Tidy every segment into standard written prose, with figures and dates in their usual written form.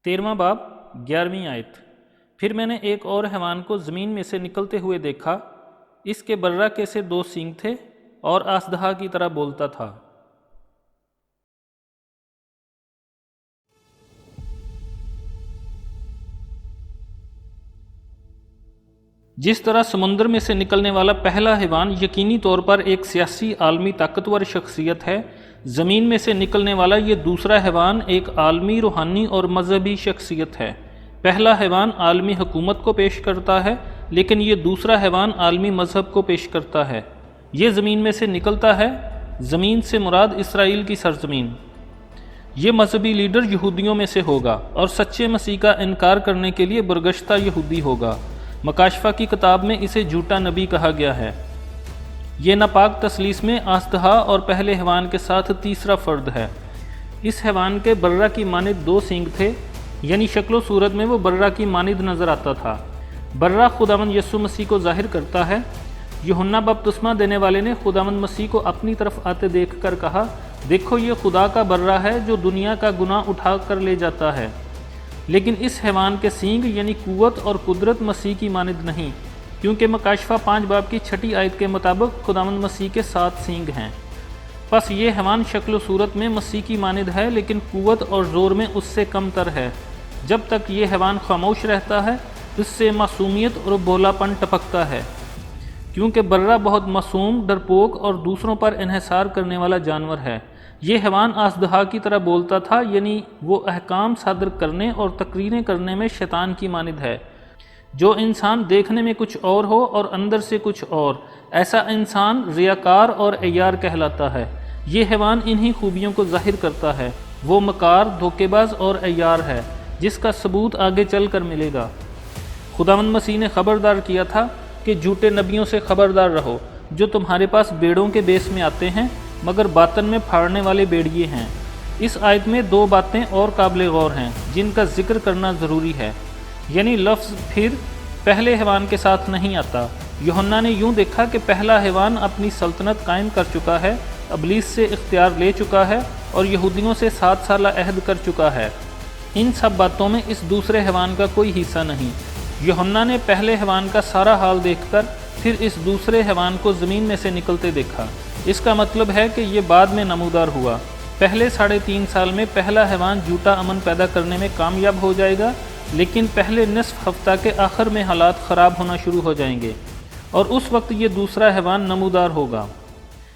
13واں باب 11ویں آیت۔ پھر میں نے ایک اور حیوان کو زمین میں سے نکلتے ہوئے دیکھا، اس کے برہ کے سے 2 سینگ تھے اور اژدہا کی طرح بولتا تھا۔ جس طرح سمندر میں سے نکلنے والا پہلا حیوان یقینی طور پر ایک سیاسی عالمی طاقتور شخصیت ہے، زمین میں سے نکلنے والا یہ دوسرا حیوان ایک عالمی روحانی اور مذہبی شخصیت ہے۔ پہلا حیوان عالمی حکومت کو پیش کرتا ہے، لیکن یہ دوسرا حیوان عالمی مذہب کو پیش کرتا ہے۔ یہ زمین میں سے نکلتا ہے، زمین سے مراد اسرائیل کی سرزمین۔ یہ مذہبی لیڈر یہودیوں میں سے ہوگا اور سچے مسیح کا انکار کرنے کے لیے برگشتہ یہودی ہوگا۔ مکاشفہ کی کتاب میں اسے جھوٹا نبی کہا گیا ہے۔ یہ ناپاک تثلیث میں اژدہا اور پہلے حیوان کے ساتھ تیسرا فرد ہے۔ اس حیوان کے برہ کی مانند 2 سینگ تھے، یعنی شکل و صورت میں وہ برہ کی مانند نظر آتا تھا۔ برہ خداوند یسوع مسیح کو ظاہر کرتا ہے۔ یوحنا بپتسمہ دینے والے نے خداوند مسیح کو اپنی طرف آتے دیکھ کر کہا، دیکھو یہ خدا کا برہ ہے جو دنیا کا گناہ اٹھا کر لے جاتا ہے۔ لیکن اس حیوان کے سینگ یعنی قوت اور قدرت مسیح کی مانند نہیں، کیونکہ مکاشفہ 5 باب کی 6 آیت کے مطابق خداوند مسیح کے 7 سینگ ہیں۔ پس یہ حیوان شکل و صورت میں مسیح کی مانند ہے، لیکن قوت اور زور میں اس سے کم تر ہے۔ جب تک یہ حیوان خاموش رہتا ہے، اس سے معصومیت اور بولا پن ٹپکتا ہے، کیونکہ برہ بہت معصوم، ڈرپوک اور دوسروں پر انحصار کرنے والا جانور ہے۔ یہ حیوان اژدہا کی طرح بولتا تھا، یعنی وہ احکام صادر کرنے اور تقریریں کرنے میں شیطان کی مانند ہے۔ جو انسان دیکھنے میں کچھ اور ہو اور اندر سے کچھ اور، ایسا انسان ریاکار اور عیار کہلاتا ہے۔ یہ حیوان انہی خوبیوں کو ظاہر کرتا ہے۔ وہ مکار، دھوکے باز اور عیار ہے، جس کا ثبوت آگے چل کر ملے گا۔ خداوند مسیح نے خبردار کیا تھا کہ جھوٹے نبیوں سے خبردار رہو، جو تمہارے پاس بیڑوں کے بیس میں آتے ہیں مگر باطن میں پھاڑنے والے بیڑیے ہیں۔ اس آیت میں 2 باتیں اور قابل غور ہیں جن کا ذکر کرنا ضروری ہے، یعنی لفظ پھر پہلے حیوان کے ساتھ نہیں آتا۔ یوحنا نے یوں دیکھا کہ پہلا حیوان اپنی سلطنت قائم کر چکا ہے، ابلیس سے اختیار لے چکا ہے اور یہودیوں سے 7 سالہ عہد کر چکا ہے۔ ان سب باتوں میں اس دوسرے حیوان کا کوئی حصہ نہیں۔ یوحنا نے پہلے حیوان کا سارا حال دیکھ کر پھر اس دوسرے حیوان کو زمین میں سے نکلتے دیکھا۔ اس کا مطلب ہے کہ یہ بعد میں نمودار ہوا۔ پہلے 3.5 سال میں پہلا حیوان جھوٹا امن پیدا کرنے میں کامیاب ہو جائے گا، لیکن پہلے نصف ہفتہ کے آخر میں حالات خراب ہونا شروع ہو جائیں گے اور اس وقت یہ دوسرا حیوان نمودار ہوگا۔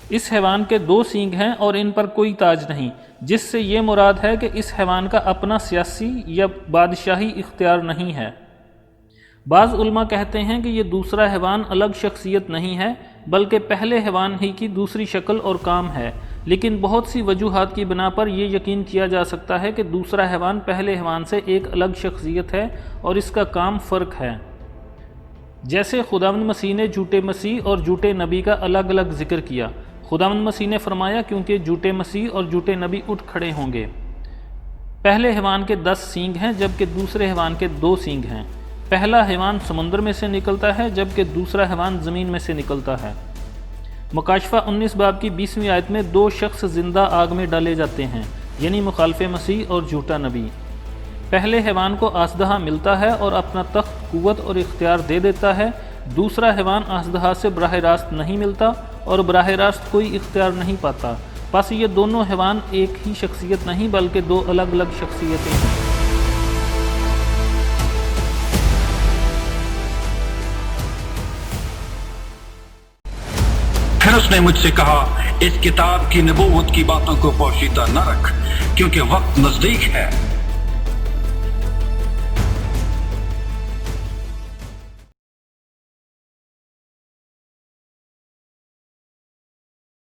اس حیوان کے 2 سینگ ہیں اور ان پر کوئی تاج نہیں، جس سے یہ مراد ہے کہ اس حیوان کا اپنا سیاسی یا بادشاہی اختیار نہیں ہے۔ بعض علماء کہتے ہیں کہ یہ دوسرا حیوان الگ شخصیت نہیں ہے، بلکہ پہلے حیوان ہی کی دوسری شکل اور کام ہے، لیکن بہت سی وجوہات کی بنا پر یہ یقین کیا جا سکتا ہے کہ دوسرا حیوان پہلے حیوان سے ایک الگ شخصیت ہے اور اس کا کام فرق ہے۔ جیسے خداوند مسیح نے جھوٹے مسیح اور جھوٹے نبی کا الگ الگ ذکر کیا۔ خداوند مسیح نے فرمایا، کیونکہ جھوٹے مسیح اور جھوٹے نبی اٹھ کھڑے ہوں گے۔ پہلے حیوان کے 10 سینگ ہیں جبکہ دوسرے حیوان کے 2 سینگ ہیں۔ پہلا حیوان سمندر میں سے نکلتا ہے جبکہ دوسرا حیوان زمین میں سے نکلتا ہے۔ مکاشفہ 19 باب کی 20ویں آیت میں 2 شخص زندہ آگ میں ڈالے جاتے ہیں، یعنی مخالف مسیح اور جھوٹا نبی۔ پہلے حیوان کو اژدہا ملتا ہے اور اپنا تخت، قوت اور اختیار دے دیتا ہے۔ دوسرا حیوان اژدہا سے براہ راست نہیں ملتا اور براہ راست کوئی اختیار نہیں پاتا۔ پس یہ دونوں حیوان ایک ہی شخصیت نہیں بلکہ 2 الگ الگ شخصیتیں ہیں۔ پھر اس نے مجھ سے کہا، اس کتاب کی نبوت کی باتوں کو پوشیدہ نہ رکھ، کیونکہ وقت نزدیک ہے۔